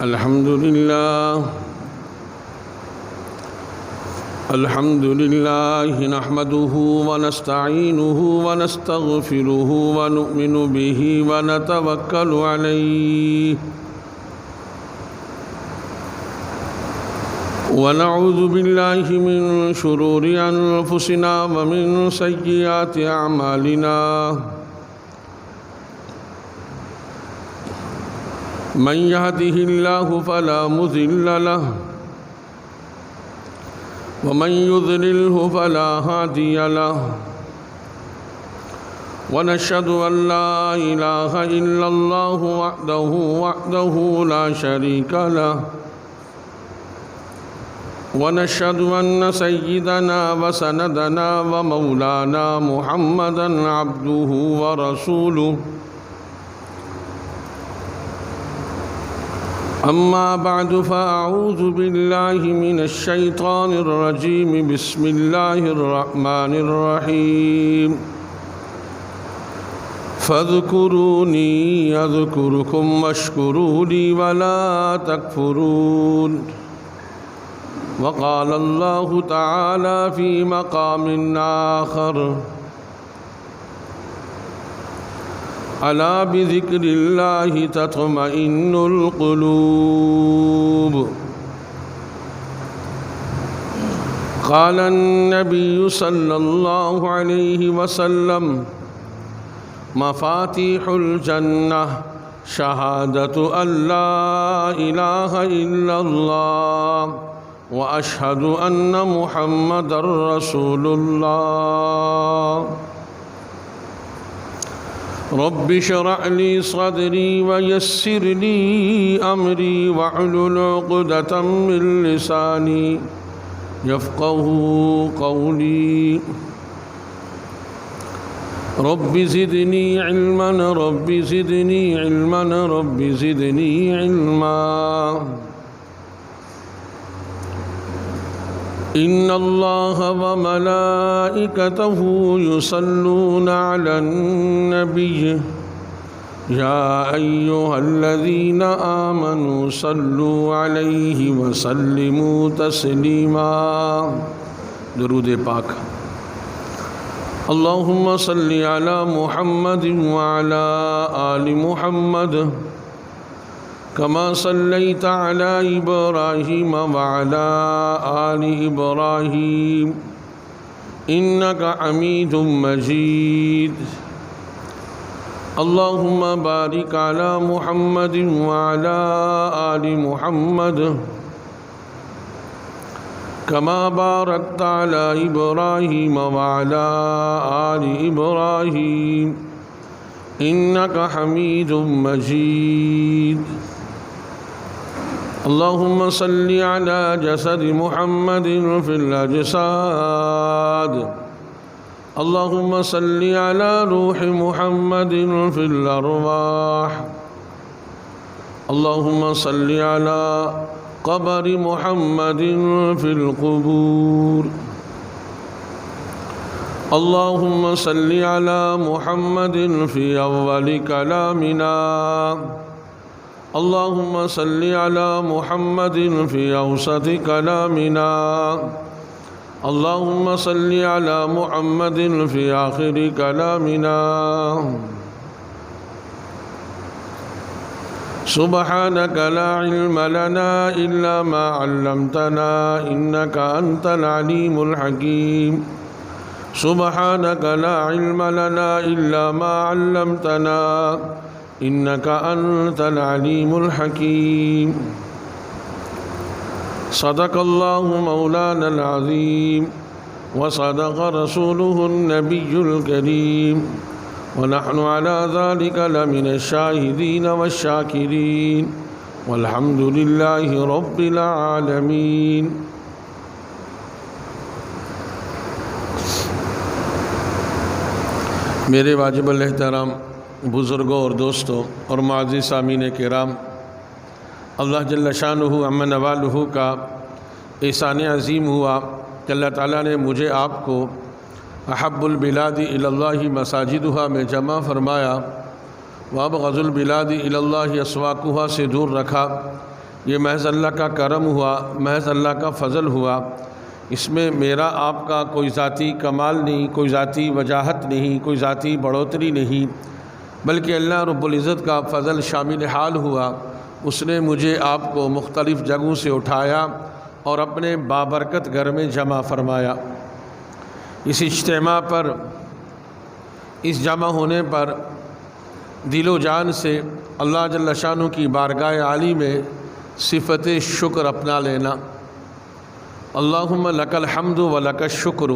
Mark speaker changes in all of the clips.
Speaker 1: الحمد لله نحمده ونستعينه ونستغفره ونؤمن به ونتوكل عليه ونعوذ بالله من شرور أنفسنا ومن سيئات أعمالنا من يهده الله فلا مضل له ومن يضلله فلا هادي له ونشهد أن لا إله إلا الله وحده لا شريك له ونشهد أن سيدنا وسندنا ومولانا محمدا عبده ورسوله أما بعد فأعوذ بالله من الشيطان الرجيم بسم الله الرحمن الرحيم فاذكروني أذكركم واشكروا لي ولا تكفرون وقال الله تعالى في مقام آخر ألا بذكر الله تطمئن القلوب قال النبي صلى الله عليه وسلم مفاتيح الجنة شهادة أن لا إله إلا الله وأشهد أن محمد رسول الله رب اشرح لي صدري ويسر لي أمري واحلل عقدة من لساني يفقهوا قولي رب زدني علما رب زدني علما رب زدني علما إن الله وملائكته يصلون على النبي يا أيها الذين آمنوا صلوا عليه وسلموا تسليما درود پاک اللهم صل على محمد وعلى آل محمد كما صليت على إبراهيم وعلى آل إبراهيم إنك حميد مجيد اللهم بارك على محمد وعلى آل محمد كما باركت على إبراهيم وعلى آل إبراهيم إنك حميد مجيد اللهم صل على جسد محمد في الأجساد اللهم صل على روح محمد في الأرواح اللهم صل على قبر محمد في القبور اللهم صل على محمد في أول كلامنا اللهم صل على محمد في أوسط كلامنا اللهم صل على محمد في آخر كلامنا سبحانك لا علم لنا إلا ما علمتنا إنك أنت العليم الحكيم سبحانك لا علم لنا إلا ما علمتنا إنك أنت العليم الحكيم صدق الله مولانا العظيم وصدق رسوله النبي الكريم ونحن على ذلك لمن الشاهدين والشاكرين والحمد لله رب العالمين میرے واجب الاحترام بزرگوں اور دوستوں اور معزز سامعین کرام، اللہ جل شانہ عم نوالہ کا احسان عظیم ہوا کہ اللہ تعالیٰ نے مجھے آپ کو احب البلاد الی اللہ مساجدها میں جمع فرمایا وابغض البلاد الی اللہ اسواقها سے دور رکھا۔ یہ محض اللہ کا کرم ہوا، محض اللہ کا فضل ہوا، اس میں میرا آپ کا کوئی ذاتی کمال نہیں، کوئی ذاتی وجاہت نہیں، کوئی ذاتی بڑھوتری نہیں، بلکہ اللہ رب العزت کا فضل شامل حال ہوا۔ اس نے مجھے آپ کو مختلف جگہوں سے اٹھایا اور اپنے بابرکت گھر میں جمع فرمایا۔ اس اجتماع پر، اس جمع ہونے پر دل و جان سے اللہ جل شانہ کی بارگاہ عالی میں صفت شکر اپنا لینا۔ اللہم لک الحمد و لک الشکر،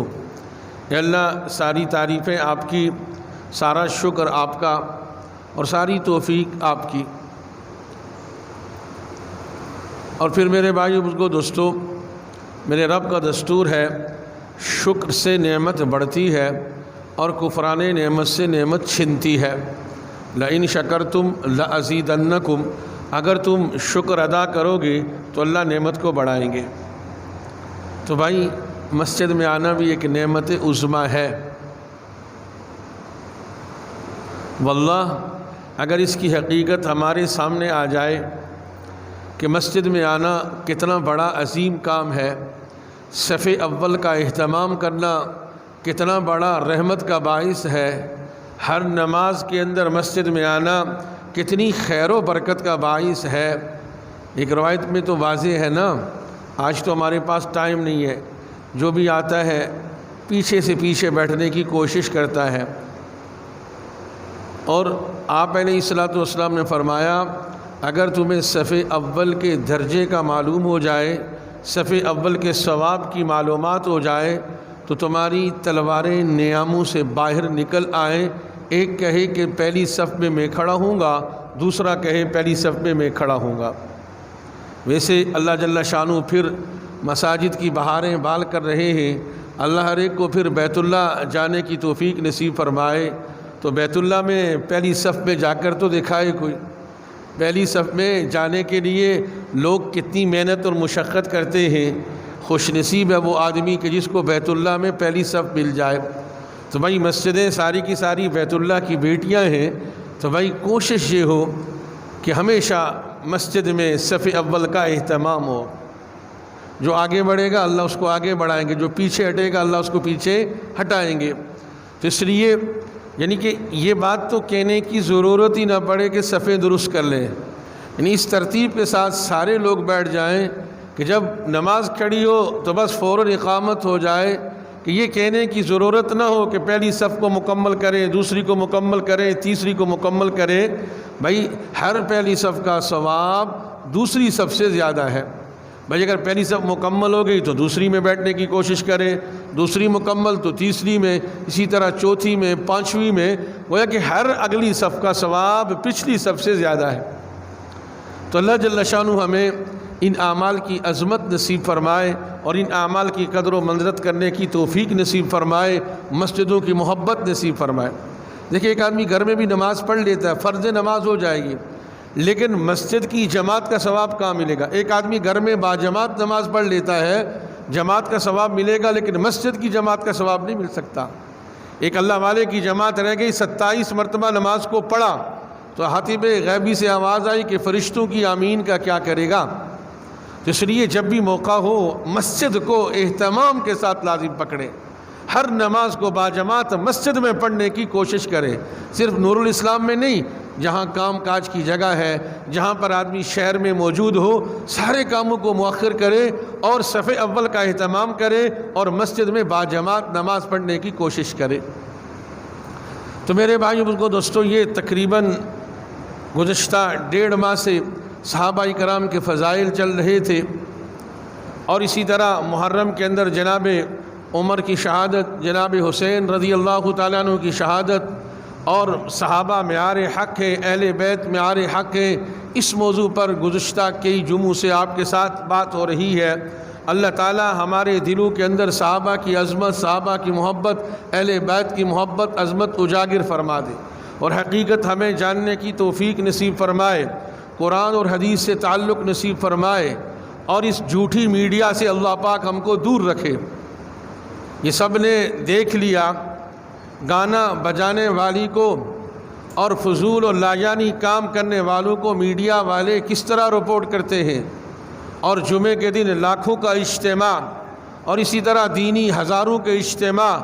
Speaker 1: اے اللہ ساری تعریفیں آپ کی، سارا شکر آپ کا اور ساری توفیق آپ کی۔ اور پھر میرے بھائیو بزرگو دوستو، میرے رب کا دستور ہے شکر سے نعمت بڑھتی ہے اور کفران نعمت سے نعمت چھنتی ہے۔ لئن شکرتم لازیدنکم، اگر تم شکر ادا کرو گے تو اللہ نعمت کو بڑھائیں گے۔ تو بھائی مسجد میں آنا بھی ایک نعمت عظمی ہے۔ واللہ اگر اس کی حقیقت ہمارے سامنے آ جائے کہ مسجد میں آنا کتنا بڑا عظیم کام ہے، صف اول کا اہتمام کرنا کتنا بڑا رحمت کا باعث ہے، ہر نماز کے اندر مسجد میں آنا کتنی خیر و برکت کا باعث ہے۔ ایک روایت میں تو واضح ہے نا، آج تو ہمارے پاس ٹائم نہیں ہے، جو بھی آتا ہے پیچھے سے پیچھے بیٹھنے کی کوشش کرتا ہے۔ اور آپ علیہ الصلوۃ والسلام نے فرمایا اگر تمہیں صف اول کے درجے کا معلوم ہو جائے، صف اول کے ثواب کی معلومات ہو جائے تو تمہاری تلواریں نیاموں سے باہر نکل آئیں، ایک کہے کہ پہلی صف میں کھڑا ہوں گا، دوسرا کہے پہلی صف میں کھڑا ہوں گا۔ ویسے اللہ جل شانہ پھر مساجد کی بہاریں بال کر رہے ہیں، اللہ ہر ایک کو پھر بیت اللہ جانے کی توفیق نصیب فرمائے۔ تو بیت اللہ میں پہلی صف میں جا کر تو دکھائے کوئی، پہلی صف میں جانے کے لیے لوگ کتنی محنت اور مشقت کرتے ہیں۔ خوش نصیب ہے وہ آدمی کہ جس کو بیت اللہ میں پہلی صف مل جائے۔ تو بھائی مسجدیں ساری کی ساری بیت اللہ کی بیٹیاں ہیں، تو بھائی کوشش یہ ہو کہ ہمیشہ مسجد میں صف اول کا اہتمام ہو۔ جو آگے بڑھے گا اللہ اس کو آگے بڑھائیں گے، جو پیچھے ہٹے گا اللہ اس کو پیچھے ہٹائیں گے۔ تو اس لیے یعنی کہ یہ بات تو کہنے کی ضرورت ہی نہ پڑے کہ صفیں درست کر لیں، یعنی اس ترتیب کے ساتھ سارے لوگ بیٹھ جائیں کہ جب نماز کھڑی ہو تو بس فوراً اقامت ہو جائے، کہ یہ کہنے کی ضرورت نہ ہو کہ پہلی صف کو مکمل کریں، دوسری کو مکمل کریں، تیسری کو مکمل کریں۔ بھائی ہر پہلی صف کا ثواب دوسری صف سے زیادہ ہے۔ بھائی اگر پہلی صف مکمل ہو گئی تو دوسری میں بیٹھنے کی کوشش کریں، دوسری مکمل تو تیسری میں، اسی طرح چوتھی میں، پانچویں میں، گویا کہ ہر اگلی صف کا ثواب پچھلی صف سے زیادہ ہے۔ تو اللہ جل شانہ ہمیں ان اعمال کی عظمت نصیب فرمائے اور ان اعمال کی قدر و منزلت کرنے کی توفیق نصیب فرمائے، مسجدوں کی محبت نصیب فرمائے۔ دیکھیں ایک آدمی گھر میں بھی نماز پڑھ لیتا ہے، فرض نماز ہو جائے گی، لیکن مسجد کی جماعت کا ثواب کہاں ملے گا؟ ایک آدمی گھر میں باجماعت نماز پڑھ لیتا ہے، جماعت کا ثواب ملے گا، لیکن مسجد کی جماعت کا ثواب نہیں مل سکتا۔ ایک اللہ والے کی جماعت رہ گئی، 27 مرتبہ نماز کو پڑھا تو حاتب غیبی سے آواز آئی کہ فرشتوں کی آمین کا کیا کرے گا؟ تو اس لیے جب بھی موقع ہو مسجد کو اہتمام کے ساتھ لازم پکڑیں، ہر نماز کو باجماعت مسجد میں پڑھنے کی کوشش کریں، صرف نور الاسلام میں نہیں، جہاں کام کاج کی جگہ ہے، جہاں پر آدمی شہر میں موجود ہو، سارے کاموں کو مؤخر کرے اور صف اول کا اہتمام کرے اور مسجد میں باجماعت نماز پڑھنے کی کوشش کرے۔ تو میرے بھائیو بزرگو دوستو، یہ تقریباً گزشتہ 1.5 ماہ سے صحابہ کرام کے فضائل چل رہے تھے، اور اسی طرح محرم کے اندر جناب عمر کی شہادت، جناب حسین رضی اللہ تعالیٰ عنہ کی شہادت، اور صحابہ معیار حق ہے، اہل بیت معیار حق ہے، اس موضوع پر گزشتہ کئی جمعوں سے آپ کے ساتھ بات ہو رہی ہے۔ اللہ تعالیٰ ہمارے دلوں کے اندر صحابہ کی عظمت، صحابہ کی محبت، اہل بیت کی محبت، عظمت اجاگر فرما دے اور حقیقت ہمیں جاننے کی توفیق نصیب فرمائے، قرآن اور حدیث سے تعلق نصیب فرمائے، اور اس جھوٹی میڈیا سے اللہ پاک ہم کو دور رکھے۔ یہ سب نے دیکھ لیا، گانا بجانے والی کو اور فضول اور لاجانی کام کرنے والوں کو میڈیا والے کس طرح رپورٹ کرتے ہیں، اور جمعے کے دن لاکھوں کا اجتماع اور اسی طرح دینی ہزاروں کے اجتماع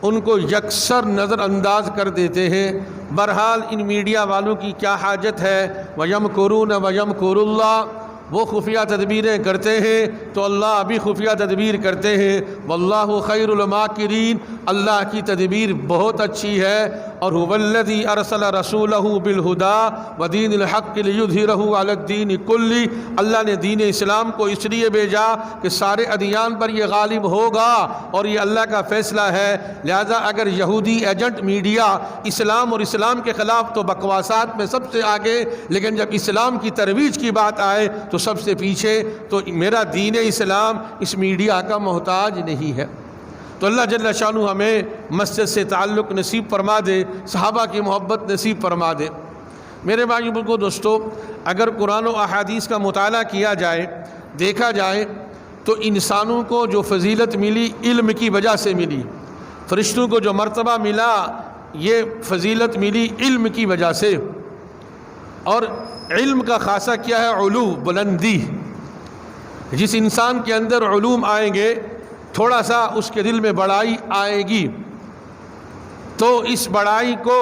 Speaker 1: ان کو یکسر نظر انداز کر دیتے ہیں۔ بہرحال ان میڈیا والوں کی کیا حاجت ہے؟ وَيَمْكُرُونَ وَيَمْكُرُ اللَّهُ، وہ خفیہ تدبیریں کرتے ہیں تو اللہ بھی خفیہ تدبیر کرتے ہیں۔ وَاللَّهُ خَيْرُ الْمَاكِرِينَ، اللہ کی تدبیر بہت اچھی ہے۔ اور هُوَ الَّذِي أَرْسَلَ رَسُولَهُ بِالْهُدَىٰ وَدِينِ الْحَقِّ لِيُظْهِرَهُ عَلَى الدِّينِ كُلِّهِ، اللہ نے دین اسلام کو اس لیے بھیجا کہ سارے ادیان پر یہ غالب ہوگا، اور یہ اللہ کا فیصلہ ہے۔ لہذا اگر یہودی ایجنٹ میڈیا اسلام اور اسلام کے خلاف تو بکواسات میں سب سے آگے، لیکن جب اسلام کی ترویج کی بات آئے تو سب سے پیچھے، تو میرا دین اسلام اس میڈیا کا محتاج نہیں ہے۔ تو اللہ جل شانہ ہمیں مسجد سے تعلق نصیب فرما دے، صحابہ کی محبت نصیب فرما دے۔ میرے بھائیو کو دوستو، اگر قرآن و احادیث کا مطالعہ کیا جائے، دیکھا جائے، تو انسانوں کو جو فضیلت ملی علم کی وجہ سے ملی، فرشتوں کو جو مرتبہ ملا یہ فضیلت ملی علم کی وجہ سے۔ اور علم کا خاصہ کیا ہے؟ علو، بلندی۔ جس انسان کے اندر علوم آئیں گے تھوڑا سا اس کے دل میں بڑائی آئے گی، تو اس بڑائی کو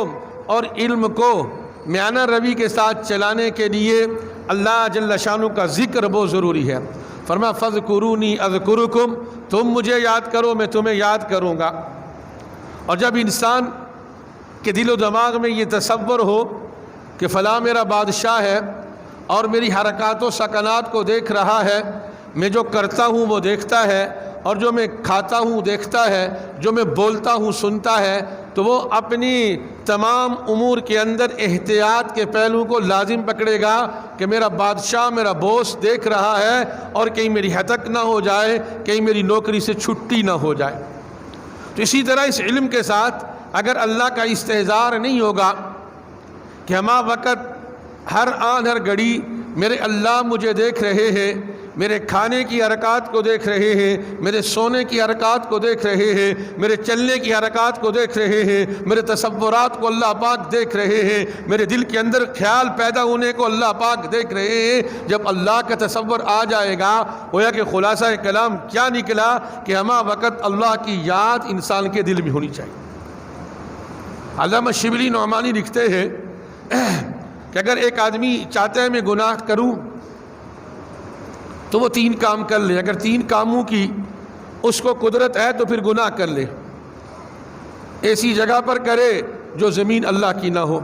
Speaker 1: اور علم کو میانہ روی کے ساتھ چلانے کے لیے اللہ جل شانہ کا ذکر بہت ضروری ہے۔ فرمایا فَاذْكُرُونِي أَذْكُرُكُمْ، تم مجھے یاد کرو میں تمہیں یاد کروں گا۔ اور جب انسان کے دل و دماغ میں یہ تصور ہو کہ فلاں میرا بادشاہ ہے اور میری حرکات و سکنات کو دیکھ رہا ہے، میں جو کرتا ہوں وہ دیکھتا ہے، اور جو میں کھاتا ہوں دیکھتا ہے، جو میں بولتا ہوں سنتا ہے، تو وہ اپنی تمام امور کے اندر احتیاط کے پہلو کو لازم پکڑے گا کہ میرا بادشاہ، میرا بوس دیکھ رہا ہے، اور کہیں میری ہتک نہ ہو جائے، کہیں میری نوکری سے چھٹی نہ ہو جائے۔ تو اسی طرح اس علم کے ساتھ اگر اللہ کا استحضار نہیں ہوگا کہ ہمہ وقت ہر آن ہر گھڑی میرے اللہ مجھے دیکھ رہے ہیں، میرے کھانے کی حرکات کو دیکھ رہے ہیں، میرے سونے کی حرکات کو دیکھ رہے ہیں، میرے چلنے کی حرکات کو دیکھ رہے ہیں، میرے تصورات کو اللہ پاک دیکھ رہے ہیں، میرے دل کے اندر خیال پیدا ہونے کو اللہ پاک دیکھ رہے ہیں۔ جب اللہ کا تصور آ جائے گا، گویا کہ خلاصہ کلام کیا نکلا کہ ہمہ وقت اللہ کی یاد انسان کے دل میں ہونی چاہیے۔ علامہ شبلی نعمانی لکھتے ہیں کہ اگر ایک آدمی چاہتا ہے میں گناہ کروں تو وہ 3 کام کر لے۔ اگر 3 کاموں کی اس کو قدرت ہے تو پھر گناہ کر لے۔ ایسی جگہ پر کرے جو زمین اللہ کی نہ ہو،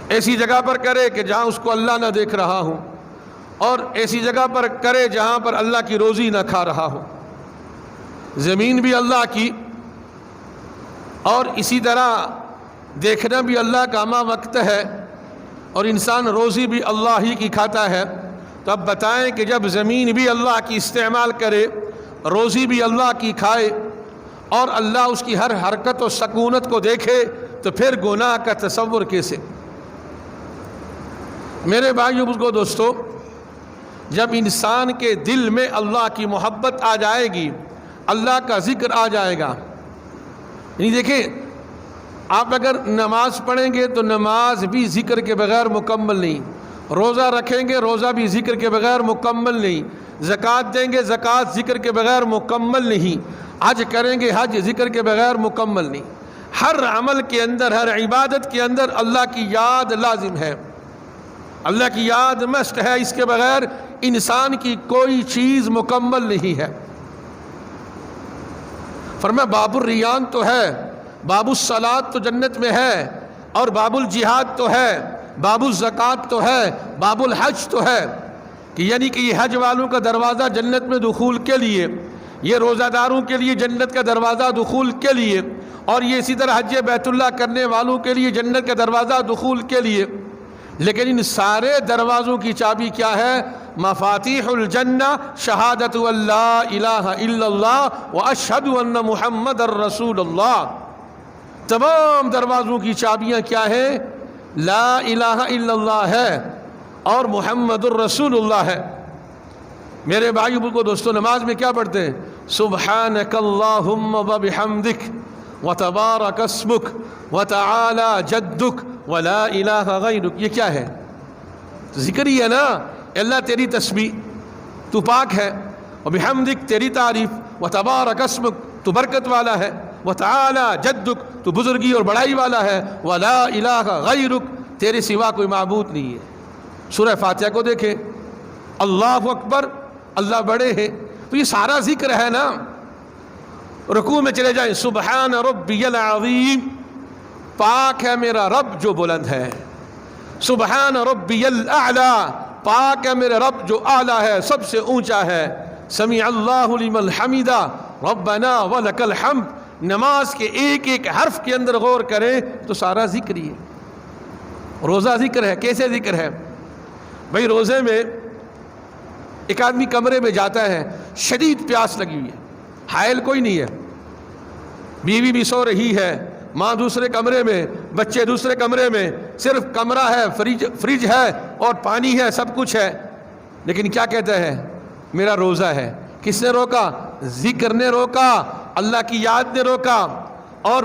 Speaker 1: ایسی جگہ پر کرے کہ جہاں اس کو اللہ نہ دیکھ رہا ہو، اور ایسی جگہ پر کرے جہاں پر اللہ کی روزی نہ کھا رہا ہو۔ زمین بھی اللہ کی، اور اسی طرح دیکھنا بھی اللہ کا ہمہ وقت ہے، اور انسان روزی بھی اللہ ہی کی کھاتا ہے۔ تو اب بتائیں کہ جب زمین بھی اللہ کی استعمال کرے، روزی بھی اللہ کی کھائے، اور اللہ اس کی ہر حرکت و سکونت کو دیکھے، تو پھر گناہ کا تصور کیسے؟ میرے بھائیو کو دوستو، جب انسان کے دل میں اللہ کی محبت آ جائے گی، اللہ کا ذکر آ جائے گا۔ یعنی دیکھیں، آپ اگر نماز پڑھیں گے تو نماز بھی ذکر کے بغیر مکمل نہیں، روزہ رکھیں گے روزہ بھی ذکر کے بغیر مکمل نہیں، زکوٰۃ دیں گے زکوٰۃ ذکر کے بغیر مکمل نہیں، حج کریں گے حج ذکر کے بغیر مکمل نہیں۔ ہر عمل کے اندر، ہر عبادت کے اندر اللہ کی یاد لازم ہے، اللہ کی یاد مست ہے، اس کے بغیر انسان کی کوئی چیز مکمل نہیں ہے۔ فرمایا باب الریان تو ہے، باب الصلاۃ تو جنت میں ہے، اور باب الجہاد تو ہے، باب الزکوٰۃ تو ہے، باب الحج تو ہے، کہ یعنی کہ یہ حج والوں کا دروازہ جنت میں دخول کے لیے، یہ روزہ داروں کے لیے جنت کا دروازہ دخول کے لیے، اور یہ اسی طرح حج بیت اللہ کرنے والوں کے لیے جنت کا دروازہ دخول کے لیے۔ لیکن ان سارے دروازوں کی چابی کیا ہے؟ مفاتیح الجنہ شہادت لا الہ الا اللہ واشہد ان محمد الرسول اللہ۔ تمام دروازوں کی چابیاں کیا ہیں؟ لا الہ الا اللہ ہے اور محمد الرسول اللہ ہے۔ میرے بھائیو کو دوستو، نماز میں کیا پڑھتے ہیں؟ سبحانک اللہم وبحمدک وتبارک اسمک وتعالی جدک ولا الہ غیرک. یہ کیا ہے؟ ذکر ہی ہے نا. اللہ تیری تسبیح، تو پاک ہے، وبحمدک تیری تعریف، وتبارک اسمک تو برکت والا ہے، وتعالی جدک تو بزرگی اور بڑائی والا ہے، ولا الہ غیرک تیرے سوا کوئی معبود نہیں ہے. سورہ فاتحہ کو دیکھیں، اللہ اکبر، اللہ بڑے ہیں. تو یہ سارا ذکر ہے نا. رکوع میں چلے جائیں، سبحان ربی العظیم، پاک ہے میرا رب جو بلند ہے. سبحان ربی الاعلی، پاک ہے میرا رب جو اعلیٰ ہے، سب سے اونچا ہے. سمیع اللہ لمن حمدہ ربنا ولک الحمد. نماز کے ایک ایک حرف کے اندر غور کریں تو سارا ذکر ہی ہے. روزہ ذکر ہے. کیسے ذکر ہے بھئی؟ روزے میں ایک آدمی کمرے میں جاتا ہے، شدید پیاس لگی ہوئی ہے، حائل کوئی نہیں ہے، بیوی بھی سو رہی ہے، ماں دوسرے کمرے میں، بچے دوسرے کمرے میں، صرف کمرہ ہے، فریج ہے اور پانی ہے، سب کچھ ہے. لیکن کیا کہتا ہے؟ میرا روزہ ہے. کس نے روکا؟ ذکر نے روکا، اللہ کی یاد نے روکا. اور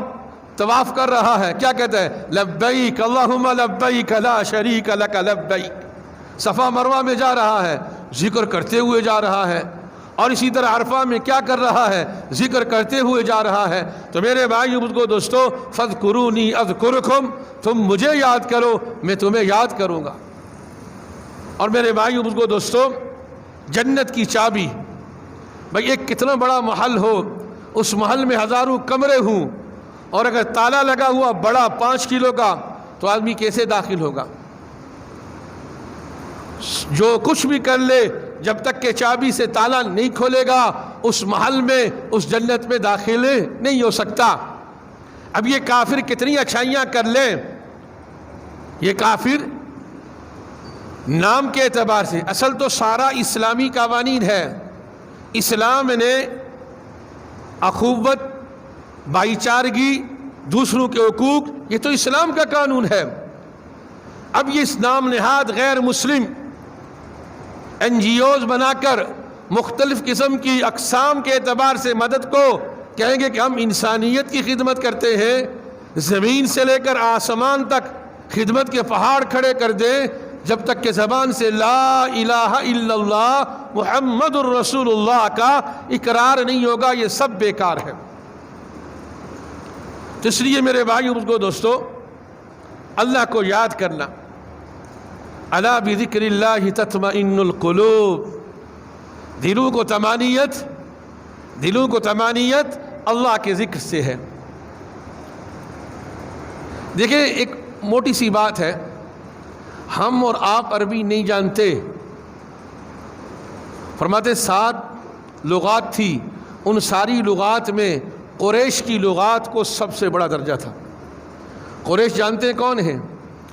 Speaker 1: طواف کر رہا ہے، کیا کہتا ہے؟ لبیک اللہم لبیک لا شریک لک لبیک. صفا مروہ میں جا رہا ہے، ذکر کرتے ہوئے جا رہا ہے. اور اسی طرح عرفہ میں کیا کر رہا ہے؟ ذکر کرتے ہوئے جا رہا ہے. تو میرے بھائی بزرگو دوستو، فاذکرونی اذکرکم، تم مجھے یاد کرو میں تمہیں یاد کروں گا. اور میرے بھائی بزرگو دوستو، جنت کی چابی، بھئی ایک کتنا بڑا محل ہو، اس محل میں ہزاروں کمرے ہوں، اور اگر تالا لگا ہوا بڑا 5 کلو کا، تو آدمی کیسے داخل ہوگا؟ جو کچھ بھی کر لے، جب تک کہ چابی سے تالا نہیں کھولے گا، اس محل میں، اس جنت میں داخل نہیں ہو سکتا. اب یہ کافر کتنی اچھائیاں کر لیں، یہ کافر نام کے اعتبار سے، اصل تو سارا اسلامی قوانین ہے. اسلام نے اخوت، بھائی چارگی، دوسروں کے حقوق، یہ تو اسلام کا قانون ہے. اب یہ نام نہاد غیر مسلم NGOs بنا کر مختلف قسم کی اقسام کے اعتبار سے مدد کو کہیں گے کہ ہم انسانیت کی خدمت کرتے ہیں، زمین سے لے کر آسمان تک خدمت کے پہاڑ کھڑے کر دیں، جب تک کہ زبان سے لا الہ الا اللہ محمد الرسول اللہ کا اقرار نہیں ہوگا، یہ سب بیکار ہے. تو اس لیے میرے بھائیو بزرگو دوستو، اللہ کو یاد کرنا. الا بذکر اللہ تطمئن القلوب. دلوں کو طمانینت اللہ کے ذکر سے ہے. دیکھیں ایک موٹی سی بات ہے، ہم اور آپ عربی نہیں جانتے. فرماتے 7 لغات تھی، ان ساری لغات میں قریش کی لغات کو سب سے بڑا درجہ تھا. قریش جانتے ہیں کون ہیں؟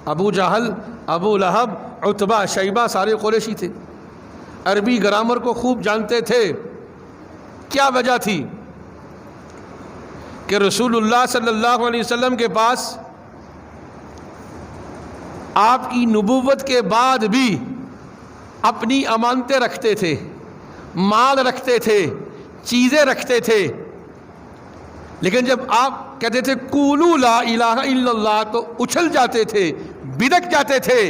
Speaker 1: ابو جہل، ابو لہب، عتبہ، شیبہ، سارے قریشی تھے. عربی گرامر کو خوب جانتے تھے. کیا وجہ تھی؟ کہ رسول اللہ صلی اللہ علیہ وسلم کے پاس آپ کی نبوت کے بعد بھی اپنی امانتیں رکھتے تھے، مال رکھتے تھے، چیزیں رکھتے تھے. لیکن جب آپ کہتے تھے قولوا لا الہ الا اللہ تو اچھل جاتے تھے، بدک جاتے تھے.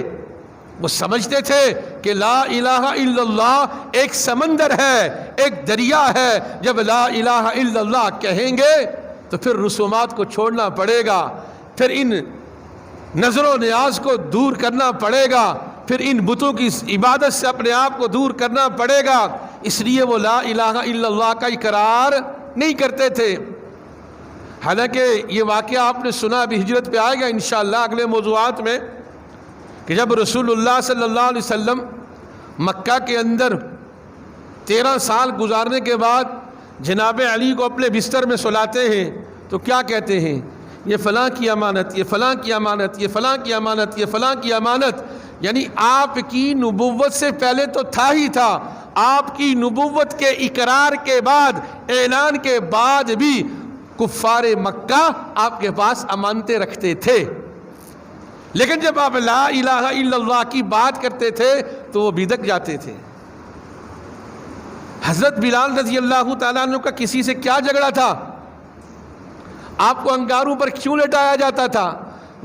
Speaker 1: وہ سمجھتے تھے کہ لا الہ الا اللہ ایک سمندر ہے، ایک دریا ہے. جب لا الہ الا اللہ کہیں گے تو پھر رسومات کو چھوڑنا پڑے گا، پھر ان نظر و نیاز کو دور کرنا پڑے گا، پھر ان بتوں کی عبادت سے اپنے آپ کو دور کرنا پڑے گا. اس لیے وہ لا الہ الا اللہ کا اقرار نہیں کرتے تھے. حالانکہ یہ واقعہ آپ نے سنا، ابھی ہجرت پہ آئے گا انشاءاللہ اگلے موضوعات میں، کہ جب رسول اللہ صلی اللہ علیہ وسلم مکہ کے اندر 13 سال گزارنے کے بعد جناب علی کو اپنے بستر میں سلاتے ہیں تو کیا کہتے ہیں؟ یہ فلاں کی امانت، یہ فلاں کی امانت، یہ فلاں کی امانت، یہ فلاں کی امانت. یعنی آپ کی نبوت سے پہلے تو تھا ہی تھا، آپ کی نبوت کے اقرار کے بعد، اعلان کے بعد بھی کفار مکہ آپ کے پاس امانتیں رکھتے تھے. لیکن جب آپ لا الہ الا اللہ کی بات کرتے تھے تو وہ بدک جاتے تھے. حضرت بلال رضی اللہ تعالیٰ عنہ کا کسی سے کیا جھگڑا تھا؟ آپ کو انگاروں پر کیوں لٹایا جاتا تھا؟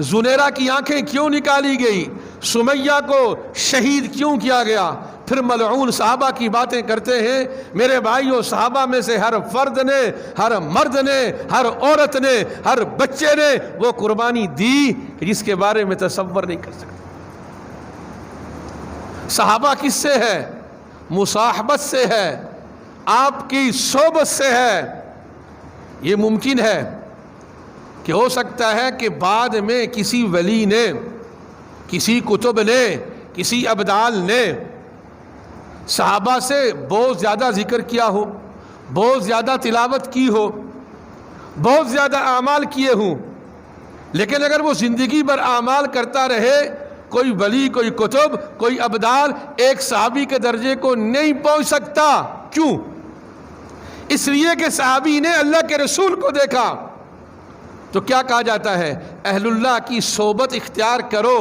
Speaker 1: زنیرہ کی آنکھیں کیوں نکالی گئی؟ سمیہ کو شہید کیوں کیا گیا؟ پھر ملعون صحابہ کی باتیں کرتے ہیں۔ میرے بھائیوں، صحابہ میں سے ہر فرد نے، ہر مرد نے، ہر عورت نے، ہر بچے نے وہ قربانی دی جس کے بارے میں تصور نہیں کر سکتے۔ صحابہ کس سے ہے؟ مصاحبت سے ہے، آپ کی صحبت سے ہے۔ یہ ممکن ہے کہ ہو سکتا ہے کہ بعد میں کسی ولی نے، کسی کتب نے، کسی ابدال نے صحابہ سے بہت زیادہ ذکر کیا ہو، بہت زیادہ تلاوت کی ہو، بہت زیادہ اعمال کیے ہوں، لیکن اگر وہ زندگی بھر اعمال کرتا رہے، کوئی ولی، کوئی کتب، کوئی ابدال ایک صحابی کے درجے کو نہیں پہنچ سکتا۔ کیوں؟ اس لیے کہ صحابی نے اللہ کے رسول کو دیکھا۔ تو کیا کہا جاتا ہے؟ اہل اللہ کی صحبت اختیار کرو،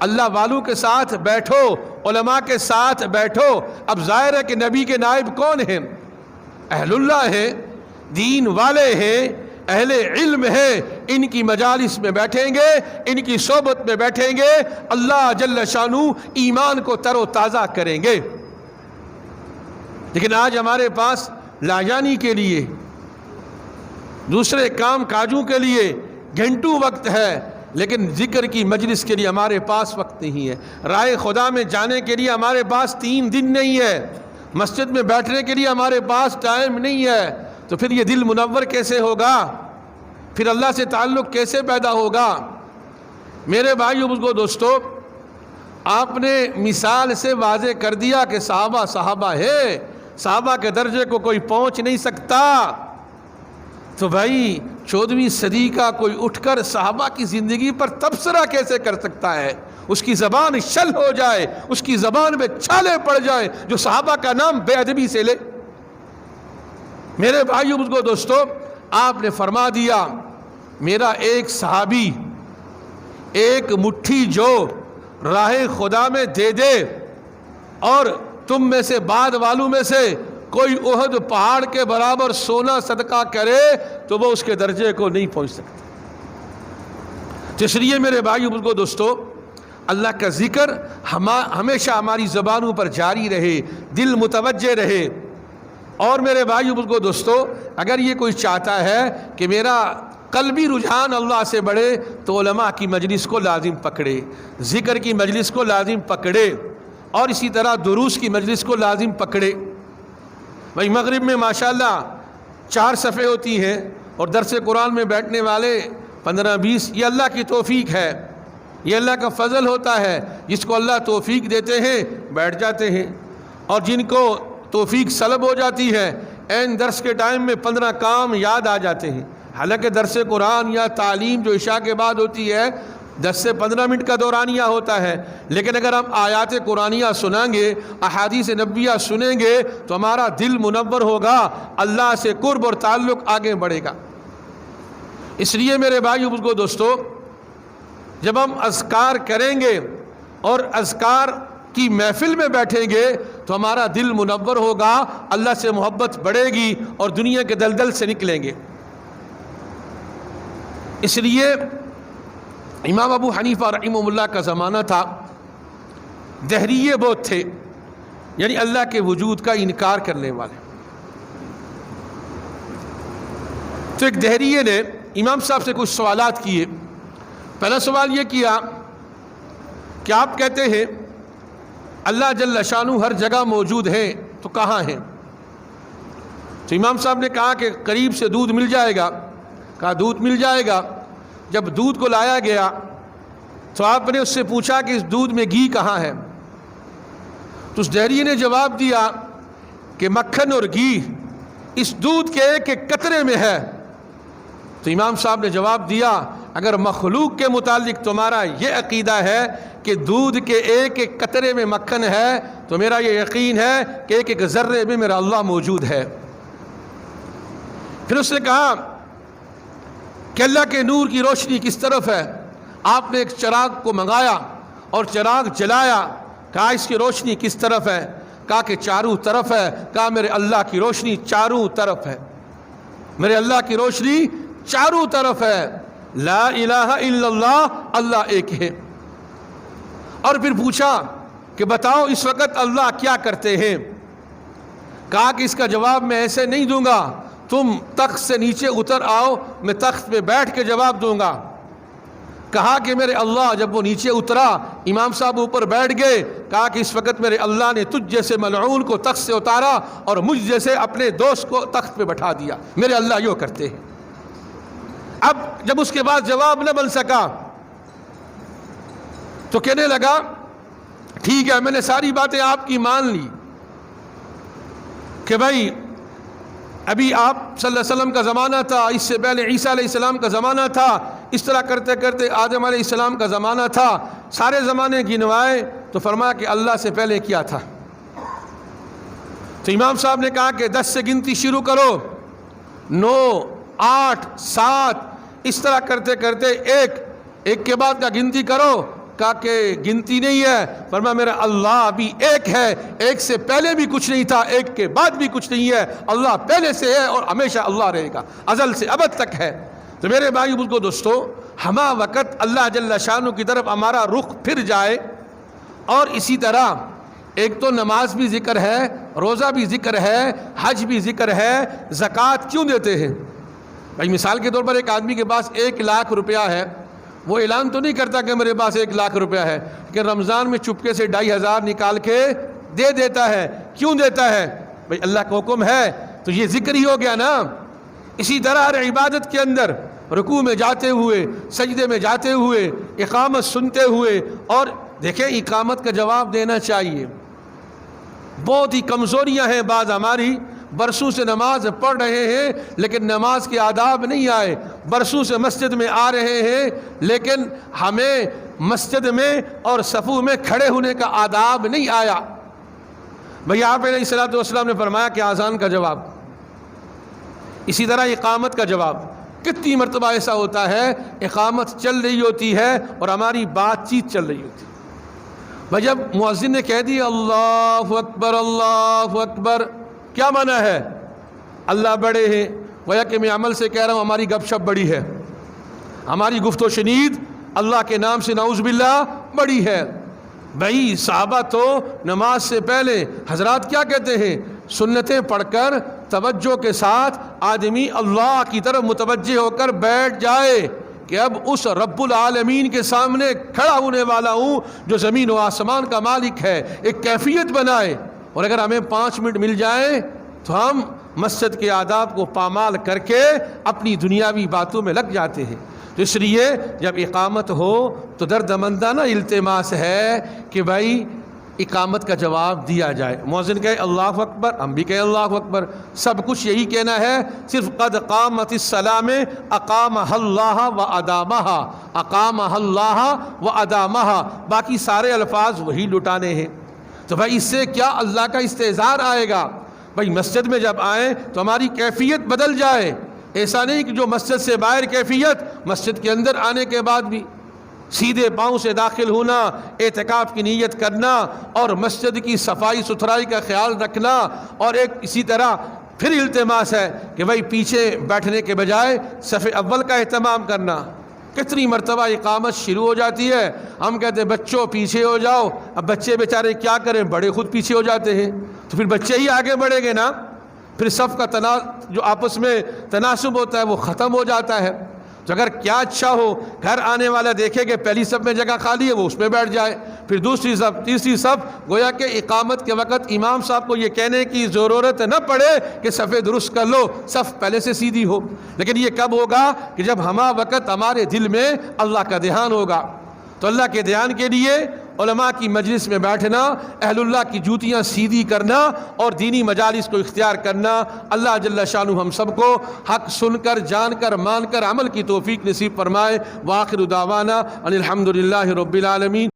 Speaker 1: اللہ والوں کے ساتھ بیٹھو، علماء کے ساتھ بیٹھو۔ اب ظاہر ہے کہ نبی کے نائب کون ہیں؟ اہل اللہ ہیں، دین والے ہیں، اہل علم ہیں۔ ان کی مجالس میں بیٹھیں گے، ان کی صحبت میں بیٹھیں گے، اللہ جل شانہ ایمان کو تر و تازہ کریں گے۔ لیکن آج ہمارے پاس لاجانی کے لیے، دوسرے کام کاجوں کے لیے گھنٹوں وقت ہے، لیکن ذکر کی مجلس کے لیے ہمارے پاس وقت نہیں ہے۔ رائے خدا میں جانے کے لیے ہمارے پاس 3 دن نہیں ہے، مسجد میں بیٹھنے کے لیے ہمارے پاس ٹائم نہیں ہے۔ تو پھر یہ دل منور کیسے ہوگا؟ پھر اللہ سے تعلق کیسے پیدا ہوگا؟ میرے بھائیو، بزرگو، دوستو، آپ نے مثال سے واضح کر دیا کہ صحابہ صحابہ ہے، صحابہ کے درجے کو کوئی پہنچ نہیں سکتا۔ تو بھائی 14ویں صدی کا کوئی اٹھ کر صحابہ کی زندگی پر تبصرہ کیسے کر سکتا ہے؟ اس کی زبان شل ہو جائے، اس کی زبان میں چھالے پڑ جائیں جو صحابہ کا نام بے ادبی سے لے۔ میرے بھائیو، بزرگو، دوستو، آپ نے فرما دیا میرا ایک صحابی ایک مٹھی جو راہ خدا میں دے دے اور تم میں سے بعد والوں میں سے کوئی احد پہاڑ کے برابر سونا صدقہ کرے تو وہ اس کے درجے کو نہیں پہنچ سکتا۔ اس لیے میرے بھائیو، بزرگو، دوستو، اللہ کا ذکر ہمیشہ ہماری زبانوں پر جاری رہے، دل متوجہ رہے۔ اور میرے بھائیو، بزرگو، دوستو، اگر یہ کوئی چاہتا ہے کہ میرا قلبی رجحان اللہ سے بڑھے تو علماء کی مجلس کو لازم پکڑے، ذکر کی مجلس کو لازم پکڑے، اور اسی طرح دروس کی مجلس کو لازم پکڑے۔ بھائی مغرب میں ماشاءاللہ 4 صفحے ہوتی ہیں اور درس قرآن میں بیٹھنے والے 15-20، یہ اللہ کی توفیق ہے، یہ اللہ کا فضل ہوتا ہے۔ جس کو اللہ توفیق دیتے ہیں بیٹھ جاتے ہیں، اور جن کو توفیق سلب ہو جاتی ہے عین درس کے ٹائم میں 15 کام یاد آ جاتے ہیں۔ حالانکہ درس قرآن یا تعلیم جو عشاء کے بعد ہوتی ہے 10 سے 15 منٹ کا دورانیہ ہوتا ہے، لیکن اگر ہم آیات قرآنیہ سنیں گے، احادیث نبویہ سنیں گے تو ہمارا دل منور ہوگا، اللہ سے قرب اور تعلق آگے بڑھے گا۔ اس لیے میرے بھائیو، بزرگو، دوستو، جب ہم اذکار کریں گے اور اذکار کی محفل میں بیٹھیں گے تو ہمارا دل منور ہوگا، اللہ سے محبت بڑھے گی اور دنیا کے دلدل سے نکلیں گے۔ اس لیے امام ابو حنیفہ رحمہ اللہ کا زمانہ تھا، دہریے بہت تھے، یعنی اللہ کے وجود کا انکار کرنے والے۔ تو ایک دہریے نے امام صاحب سے کچھ سوالات کیے۔ پہلا سوال یہ کیا کہ آپ کہتے ہیں اللہ جل شانہ ہر جگہ موجود ہے، تو کہاں ہیں؟ تو امام صاحب نے کہا کہ قریب سے دودھ مل جائے گا۔ کہا دودھ مل جائے گا۔ جب دودھ کو لایا گیا تو آپ نے اس سے پوچھا کہ اس دودھ میں گھی کہاں ہے؟ تو اس دہریے نے جواب دیا کہ مکھن اور گھی اس دودھ کے ایک ایک قطرے میں ہے۔ تو امام صاحب نے جواب دیا اگر مخلوق کے متعلق تمہارا یہ عقیدہ ہے کہ دودھ کے ایک ایک قطرے میں مکھن ہے تو میرا یہ یقین ہے کہ ایک ایک ذرے میں میرا اللہ موجود ہے۔ پھر اس نے کہا کہ اللہ کے نور کی روشنی کس طرف ہے؟ آپ نے ایک چراغ کو منگایا اور چراغ جلایا، کہا اس کی روشنی کس طرف ہے؟ کہا کہ چاروں طرف ہے۔ کہا میرے اللہ کی روشنی چاروں طرف ہے، میرے اللہ کی روشنی چاروں طرف ہے لا الہ الا اللہ، اللہ ایک ہے۔ اور پھر پوچھا کہ بتاؤ اس وقت اللہ کیا کرتے ہیں؟ کہا کہ اس کا جواب میں ایسے نہیں دوں گا، تم تخت سے نیچے اتر آؤ، میں تخت پہ بیٹھ کے جواب دوں گا۔ کہا کہ میرے اللہ، جب وہ نیچے اترا، امام صاحب اوپر بیٹھ گئے، کہا کہ اس وقت میرے اللہ نے تجھ جیسے ملعون کو تخت سے اتارا اور مجھ جیسے اپنے دوست کو تخت پہ بٹھا دیا، میرے اللہ یوں کرتے ہیں۔ اب جب اس کے بعد جواب نہ بن سکا تو کہنے لگا ٹھیک ہے، میں نے ساری باتیں آپ کی مان لی کہ بھائی ابھی آپ صلی اللہ علیہ وسلم کا زمانہ تھا، اس سے پہلے عیسیٰ علیہ السلام کا زمانہ تھا، اس طرح کرتے کرتے آدم علیہ السلام کا زمانہ تھا، سارے زمانے گنوائے تو فرمایا کہ اللہ سے پہلے کیا تھا؟ تو امام صاحب نے کہا کہ 10 سے گنتی شروع کرو، 9 8 7 اس طرح کرتے کرتے ایک کے بعد کا گنتی کرو۔ کہا کہ گنتی نہیں ہے، فرمایا میرا اللہ بھی ایک ہے، ایک سے پہلے بھی کچھ نہیں تھا، ایک کے بعد بھی کچھ نہیں ہے، اللہ پہلے سے ہے اور ہمیشہ اللہ رہے گا، ازل سے ابد تک ہے۔ تو میرے بھائی بزرگو دوستو، ہمہ وقت اللہ جل شانہ کی طرف ہمارا رخ پھر جائے، اور اسی طرح ایک تو نماز بھی ذکر ہے، روزہ بھی ذکر ہے، حج بھی ذکر ہے، زکوٰۃ کیوں دیتے ہیں؟ بھائی مثال کے طور پر ایک آدمی کے پاس 1 لاکھ روپیہ ہے، وہ اعلان تو نہیں کرتا کہ میرے پاس 1 لاکھ روپیہ ہے، کہ رمضان میں چپکے سے 2500 نکال کے دے دیتا ہے۔ کیوں دیتا ہے؟ بھائی اللہ کا حکم ہے تو یہ ذکر ہی ہو گیا نا۔ اسی طرح ہر عبادت کے اندر رکوع میں جاتے ہوئے، سجدے میں جاتے ہوئے، اقامت سنتے ہوئے، اور دیکھیں اقامت کا جواب دینا چاہیے۔ بہت ہی کمزوریاں ہیں بعض ہماری، برسوں سے نماز پڑھ رہے ہیں لیکن نماز کے آداب نہیں آئے، برسوں سے مسجد میں آ رہے ہیں لیکن ہمیں مسجد میں اور صفوں میں کھڑے ہونے کا آداب نہیں آیا۔ بھئی آپ علیہ الصلوۃ والسلام نے فرمایا کہ آذان کا جواب، اسی طرح اقامت کا جواب۔ کتنی مرتبہ ایسا ہوتا ہے اقامت چل رہی ہوتی ہے اور ہماری بات چیت چل رہی ہوتی ہے، بھئی جب مؤذن نے کہہ دیا اللہ اکبر اللہ اکبر، کیا معنی ہے؟ اللہ بڑے ہیں، گویا کہ میں عمل سے کہہ رہا ہوں ہماری گپ شپ بڑی ہے، ہماری گفت و شنید اللہ کے نام سے نعوذ باللہ بڑی ہے۔ بھائی صحابہ تو نماز سے پہلے حضرات کیا کہتے ہیں؟ سنتیں پڑھ کر توجہ کے ساتھ آدمی اللہ کی طرف متوجہ ہو کر بیٹھ جائے کہ اب اس رب العالمین کے سامنے کھڑا ہونے والا ہوں جو زمین و آسمان کا مالک ہے، ایک کیفیت بنائے۔ اور اگر ہمیں 5 منٹ مل جائیں تو ہم مسجد کے آداب کو پامال کر کے اپنی دنیاوی باتوں میں لگ جاتے ہیں۔ تو اس لیے جب اقامت ہو تو دردمندانہ التماس ہے کہ بھائی اقامت کا جواب دیا جائے۔ مؤذن کہے اللہ اکبر، ہم بھی کہیں اللہ اکبر، سب کچھ یہی کہنا ہے، صرف قد قامت الصلاۃ میں اقامہ اللہ و ادامہ، اقامہ اللہ و ادامہ، باقی سارے الفاظ وہی لٹانے ہیں۔ تو بھائی اس سے کیا اللہ کا استحضار آئے گا؟ بھائی مسجد میں جب آئیں تو ہماری کیفیت بدل جائے، ایسا نہیں کہ جو مسجد سے باہر کیفیت مسجد کے اندر آنے کے بعد بھی سیدھے پاؤں سے داخل ہونا، اعتکاف کی نیت کرنا اور مسجد کی صفائی ستھرائی کا خیال رکھنا، اور ایک اسی طرح پھر التماس ہے کہ بھائی پیچھے بیٹھنے کے بجائے صف اول کا اہتمام کرنا۔ کتنی مرتبہ اقامت شروع ہو جاتی ہے، ہم کہتے ہیں بچوں پیچھے ہو جاؤ، اب بچے بیچارے کیا کریں، بڑے خود پیچھے ہو جاتے ہیں، تو پھر بچے ہی آگے بڑھیں گے نا، پھر صف کا جو آپس میں تناسب ہوتا ہے وہ ختم ہو جاتا ہے۔ تو اگر کیا اچھا ہو، گھر آنے والا دیکھے کہ پہلی صف میں جگہ خالی ہے وہ اس میں بیٹھ جائے، پھر دوسری صف، تیسری صف، گویا کہ اقامت کے وقت امام صاحب کو یہ کہنے کی ضرورت نہ پڑے کہ صفیں درست کر لو، صف پہلے سے سیدھی ہو۔ لیکن یہ کب ہوگا؟ کہ جب ہمہ وقت ہمارے دل میں اللہ کا دھیان ہوگا۔ تو اللہ کے دھیان کے لیے علماء کی مجلس میں بیٹھنا، اہل اللہ کی جوتیاں سیدھی کرنا اور دینی مجالس کو اختیار کرنا، اللہ جل شانہ ہم سب کو حق سن کر، جان کر، مان کر عمل کی توفیق نصیب فرمائے۔ وآخر دعوانا ان الحمد للہ رب العالمین۔